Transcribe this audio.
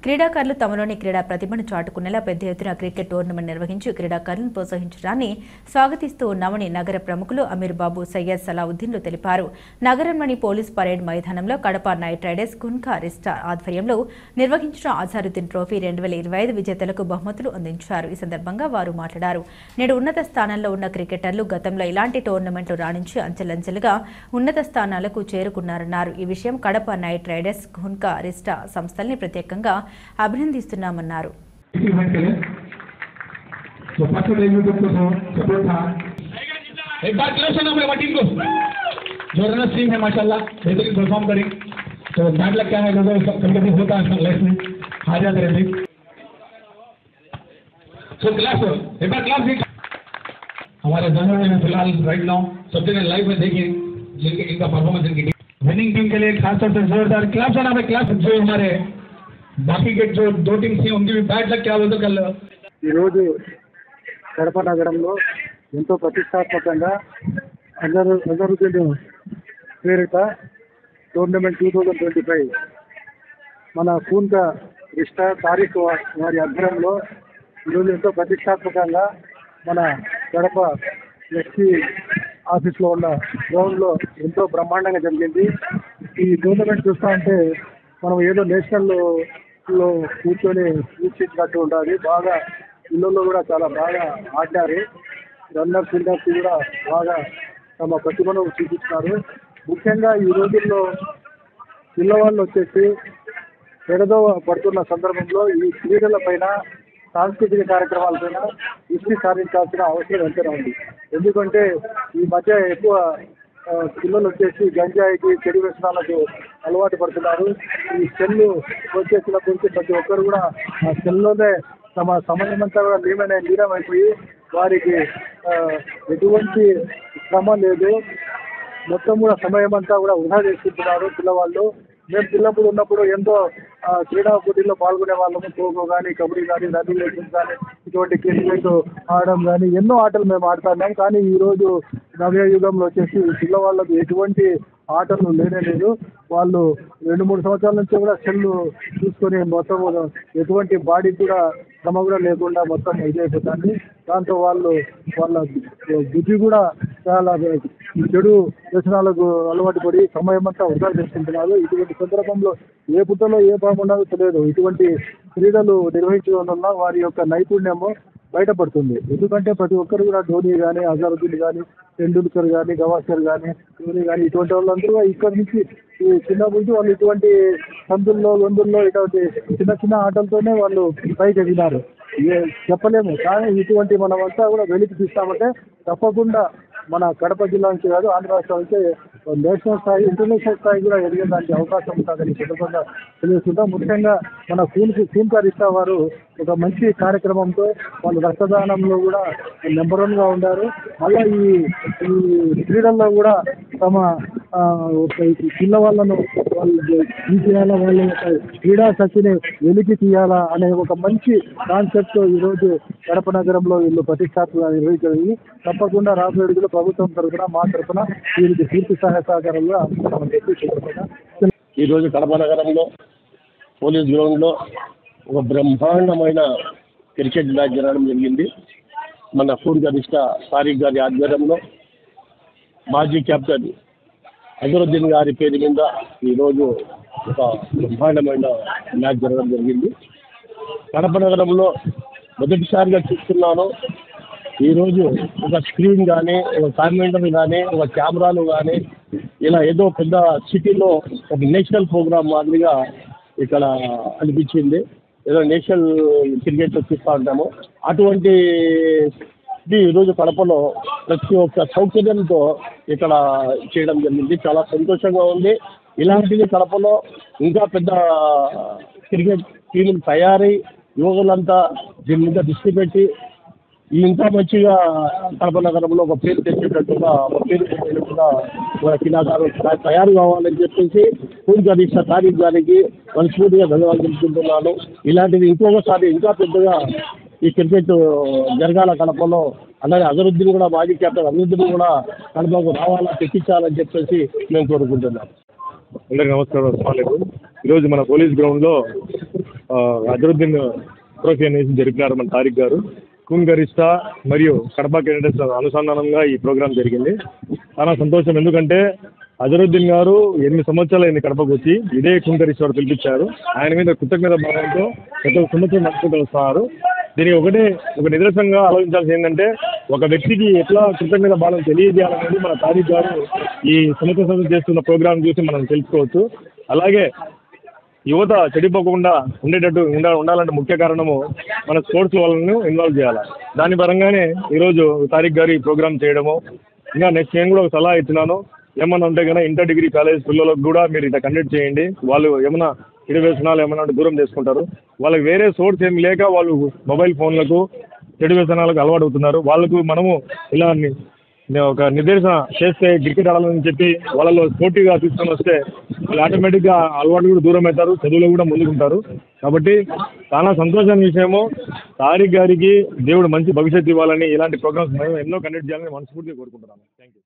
క్రీడాకారులు తమలోని క్రీడా ప్రతిభను చాటుకునేలా పెద్ద ఎత్తున క్రికెట్ టోర్నమెంట్ నిర్వహించి క్రీడాకారులను ప్రోత్సహించడాన్ని స్వాగతిస్తూ ఉన్నామని నగర ప్రముఖులు అమీర్ బాబు సయ్యద్ సలావుద్దీన్లు తెలిపారు. నగరంలోని పోలీస్ పరేడ్ మైదానంలో కడప నైట్ రైడర్స్ కున్కా రిస్టా ఆధ్వర్యంలో నిర్వహించిన అజారుద్దీన్ ట్రోఫీ 2025 విజేతలకు బహుమతులు అందించారు. ఈ సందర్భంగా వారు మాట్లాడారు. నేడు ఉన్నత స్థానంలో ఉన్న క్రికెటర్లు గతంలో ఇలాంటి టోర్నమెంట్లు రాణించి అంచెలంచెలుగా ఉన్నత స్థానాలకు చేరుకున్నారన్నారు. ఈ విషయం కడప నైట్ రైడర్స్ కున్కా రిస్టా సంస్థల్ని ప్రత్యేకంగా అభినందిస్తున్నామన్నారు. हमारे जानवर में फिलहाल राइट नाउ सबसे लाइव में देखिए जिनके इनका परफॉर्मेंस इनकी विनिंग टीम के लिए खासतौर से जोरदार क्लास होना क्लास जो हमारे बाकी के जो दो टीम्स थी उनकी भी बैड लक क्या बोलते कल ఈరోజు కడప నగరంలో ఎంతో ప్రతిష్టాత్మకంగా అజరుద్దీన్ పేరిట టోర్నమెంట్ 2025 మన కూన్కా రిస్టా తారీఖు వారి ఆధ్వర్యంలో ఈరోజు ఎంతో ప్రతిష్టాత్మకంగా మన కడప ఎస్పీ ఆఫీస్లో ఉన్న గ్రౌండ్లో ఎంతో బ్రహ్మాండంగా జరిగింది. ఈ టోర్నమెంట్ చూస్తూ ఉంటే మనం ఏదో నేషనల్లో కూర్చొని వీక్షించినట్టు ఉంటుంది. బాగా పిల్లల్లో కూడా చాలా బాగా ఆడారు. రన్నర్స్ ఇండర్స్ కూడా బాగా తమ ప్రతిభను చూపించినారు. ముఖ్యంగా ఈ రోజుల్లో పిల్లవాళ్ళు వచ్చేసి ఎడదో పడుతున్న సందర్భంలో ఈ క్రీడల పైన సాంస్కృతిక కార్యక్రమాలపైన దృష్టి సారించాల్సిన అవసరం ఎంతైనా ఉంది. ఎందుకంటే ఈ మధ్య ఎక్కువ పిల్లలు వచ్చేసి గంజాయికి చెడు వ్యసనాలకు అలవాటు పడుతున్నారు. ఈ సెల్లు వచ్చేసినప్పటి నుంచి ప్రతి ఒక్కరు కూడా ఆ సెల్లోనే తమ సమయమంతా కూడా లీనమైపోయి వారికి ఎటువంటి శ్రమ లేదు. మొత్తం కూడా సమయం అంతా కూడా వృధా చేసుకుంటున్నారు పిల్లవాళ్ళు. మేము పిల్లప్పుడు ఉన్నప్పుడు ఎంతో క్రీడా పోటీల్లో పాల్గొనే వాళ్ళము. ఖోఖో కానీ, కబడ్డీ కానీ, రన్నింగ్ రేసింగ్ కానీ, ఇటువంటి క్రికెట్ ఆడడం కానీ ఎన్నో ఆటలు మేము ఆడుతున్నాం. కానీ ఈరోజు నవ్య యుగంలో వచ్చేసి పిల్లవాళ్ళకు ఎటువంటి ఆటలు లేనే లేదు. వాళ్ళు 2-3 సంవత్సరాల నుంచి కూడా సెల్లు చూసుకొని మొత్తం ఎటువంటి బాడీ కూడా శ్రమ కూడా లేకుండా మొత్తం ఇదైపోతుంది. దాంతో వాళ్ళ బుద్ధి కూడా చాలా చెడు వ్యసనాలకు అలవాటు పడి సమయం అంతా వృధా చేసుకుంటున్నారు. ఇటువంటి సందర్భంలో ఏ పుట్టలో ఏ బాగుండదో తెలియదు. ఇటువంటి క్రీడలు నిర్వహించడం వల్ల వారి యొక్క నైపుణ్యము బయటపడుతుంది. ఎందుకంటే ప్రతి ఒక్కరు కూడా ధోని కానీ, అజరుద్దీన్ కానీ, టెండూల్కర్ కానీ, గవాస్కర్ కానీ, ధోని కానీ ఇటువంటి వాళ్ళందరూ ఇక్కడ నుంచి చిన్నప్పటి నుంచి వాళ్ళు ఇటువంటి సందుల్లో గొంతుల్లో ఇటువంటి చిన్న చిన్న ఆటలతోనే వాళ్ళు పైకి ఎదిగినారు. చెప్పలేము. కానీ ఇటువంటి మనమంతా కూడా వెలికి తీస్తామంటే తప్పకుండా మన కడప జిల్లా నుంచి కాదు ఆంధ్ర రాష్ట్రం నుంచి నేషనల్ స్థాయి, ఇంటర్నేషనల్ స్థాయి కూడా ఎదిగేదానికి అవకాశం ఉంటుందని సందర్భంగా తెలియజేస్తుంటాం. ముఖ్యంగా మన కూన్కా రిస్టా వారు ఒక మంచి కార్యక్రమంతో వాళ్ళు రక్తదానంలో కూడా నెంబర్ 1గా ఉన్నారు. మళ్ళీ ఈ క్రీడల్లో కూడా తమ పిల్లవాళ్ళను వాళ్ళు తీసేయాలా, వాళ్ళ యొక్క క్రీడా శక్తిని వెలికి తీయాలా అనే ఒక మంచి కాన్సెప్ట్తో ఈరోజు కడప నగరంలో వీళ్ళు ప్రతిష్టాత్మకంగా నిర్వహించారు. తప్పకుండా రాబోయే రోజుల్లో ప్రభుత్వం తరఫున మా తరఫున వీరికి పూర్తి సహాయ సహకారంగా ఈరోజు కడప నగరంలో పోలీస్ గ్రౌండ్లో ఒక బ్రహ్మాండమైన క్రికెట్ మ్యాచ్ జరగడం జరిగింది. మన కూన్కా రిస్టా తారీఖ్ గారి ఆధ్వర్యంలో మాజీ కెప్టెన్ అజరుద్దీన్ గారి పేరు మీద ఈరోజు ఒక బ్రహ్మాండమైన మ్యాచ్ జరగడం జరిగింది. కడప నగరంలో మొదటిసారిగా చూస్తున్నాను. ఈరోజు ఒక స్క్రీన్ కానీ, ఒక కామెంటరీ కానీ, ఒక కెమెరాలు కానీ ఇలా ఏదో పెద్ద సిటీలో ఒక నేషనల్ ప్రోగ్రామ్ మాదిరిగా ఇక్కడ అనిపించింది. ఏదో నేషనల్ క్రికెట్ చూస్తూ ఉంటాము. అటువంటి ఈరోజు కడపలో ప్రతి ఒక్క సౌకర్యంతో ఇక్కడ చేయడం జరిగింది. చాలా సంతోషంగా ఉంది. ఇలాంటిది కడపలో ఇంకా పెద్ద క్రికెట్ టీములు తయారై యువకులంతా దీని మీద దృష్టి పెట్టి ఇంకా మంచిగా కడప నగరంలో ఒక పేరు తెచ్చేటట్టుగా, ఒక పేరు తెచ్చేటట్టుగా మన క్రీడాకారులు తయారు కావాలని చెప్పేసి కూన్కా రిస్టా తారీఖ్ గారికి మనస్ఫూర్తిగా ధన్యవాదాలు తెలుపుకుంటున్నాను. ఇలాంటిది ఇంకొకసారి ఇంకా పెద్దగా ఈ క్రికెట్ జరగాల కడపలో. అలాగే అజరుద్దీన్ కూడా మాజీ కెప్టెన్ అజరుద్దీన్ కూడా కడపకు రావాలా, తెప్పించాలని చెప్పేసి మేము కోరుకుంటున్నాం. అందరికీ నమస్కారం. ఈరోజు మన పోలీస్ గ్రౌండ్లో అజరుద్దీన్ ట్రోఫీ అనేసి జరిపినారు మన తారిక్ గారు. ఖూన్ గరిష్ట మరియు కడప క్యాండిడేట్స్ అనుసంధానంగా ఈ ప్రోగ్రాం జరిగింది. చాలా సంతోషం, ఎందుకంటే అజరుద్దీన్ గారు 8 సంవత్సరాలైంది కడపకు వచ్చి, ఇదే ఖూన్ గరిష్ట వారు పిలిపించారు. ఆయన మీద కృతజ్ఞత భావంతో ప్రతి సంవత్సరం నడుచుకుంటూ వస్తున్నారు. దీనికి ఒక నిదర్శనంగా ఆలోచించాల్సి ఏంటంటే, ఒక వ్యక్తికి ఎట్లా కృతజ్ఞత భావం తెలియజేయాలనేది మన తారిక్ గారు ఈ సంవత్సరం చేస్తున్న ప్రోగ్రాం చూసి మనం తెలుసుకోవచ్చు. అలాగే యువత చెడిపోకుండా ఉండేటట్టు ఉండాలంటే ముఖ్య కారణము మన స్పోర్ట్స్ వాళ్ళను ఇన్వాల్వ్ చేయాలి. దాని పరంగానే ఈరోజు తారిక్ గారు ఈ ప్రోగ్రామ్ చేయడము. ఇంకా నెక్స్ట్ నేను కూడా ఒక సలహా ఇచ్చినాను, ఏమన్నా ఉంటే కన్నా ఇంటర్ డిగ్రీ కాలేజ్ పిల్లలకు కూడా మీరు ఇట్లా కండక్ట్ చేయండి. వాళ్ళు ఏమన్నా ఇరు వ్యసనాలు ఏమన్నా దూరం చేసుకుంటారు. వాళ్ళకి వేరే సోర్స్ ఏమి లేక వాళ్ళు మొబైల్ ఫోన్లకు చెడు వ్యసనాలకు అలవాటు అవుతున్నారు. వాళ్ళకు మనము ఇలా ఒక నిర్దేశన చేస్తే క్రికెట్ ఆడాలని చెప్పి వాళ్ళలో స్పోర్టివ్గా తీసుకొని వస్తే వాళ్ళు ఆటోమేటిక్గా అలవాటు కూడా దూరం అవుతారు, చదువులో కూడా ముందుకుంటారు. కాబట్టి చాలా సంతోషమైన విషయము, తారిక్ గారికి దేవుడు మంచి భవిష్యత్తు ఇవ్వాలని ఇలాంటి ప్రోగ్రామ్స్ మేము ఎన్నో కండక్ట్ చేయాలని మనస్ఫూర్తిగా కోరుకుంటున్నాను. Thank you.